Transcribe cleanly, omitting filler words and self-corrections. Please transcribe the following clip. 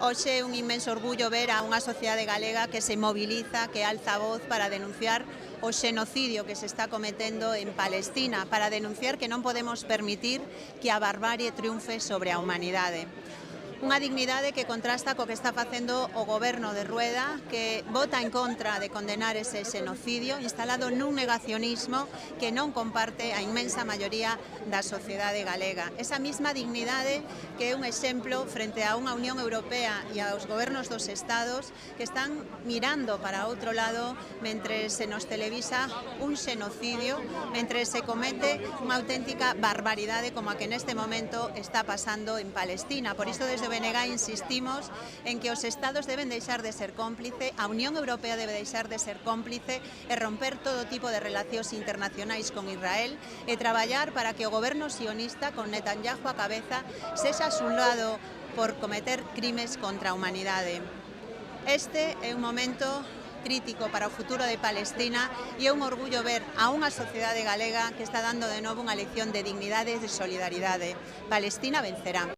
Hoxe é un inmenso orgullo ver a unha sociedade galega que se moviliza, que alza a voz para denunciar o xenocidio que se está cometendo en Palestina, para denunciar que non podemos permitir que a barbarie triunfe sobre a humanidade. Unha dignidade que contrasta co que está facendo o goberno de Rueda, que vota en contra de condenar ese xenocidio, instalado nun negacionismo que non comparte a inmensa maioría da sociedade galega. Esa mesma dignidade que é un exemplo frente a unha Unión Europea e aos gobernos dos Estados que están mirando para outro lado mentre se nos televisa un xenocidio, mentre se comete unha auténtica barbaridade como a que neste momento está pasando en Palestina. Por iso, desde o BNG insistimos en que os Estados deben deixar de ser cómplice, a Unión Europea debe deixar de ser cómplice e romper todo tipo de relacións internacionais con Israel e traballar para que o goberno sionista, con Netanyahu á cabeza, sexa xulgado por cometer crimes contra a humanidade. Este é un momento crítico para o futuro de Palestina e é un orgullo ver a unha sociedade galega que está dando de novo unha lección de dignidade e de solidaridade. Palestina vencerá.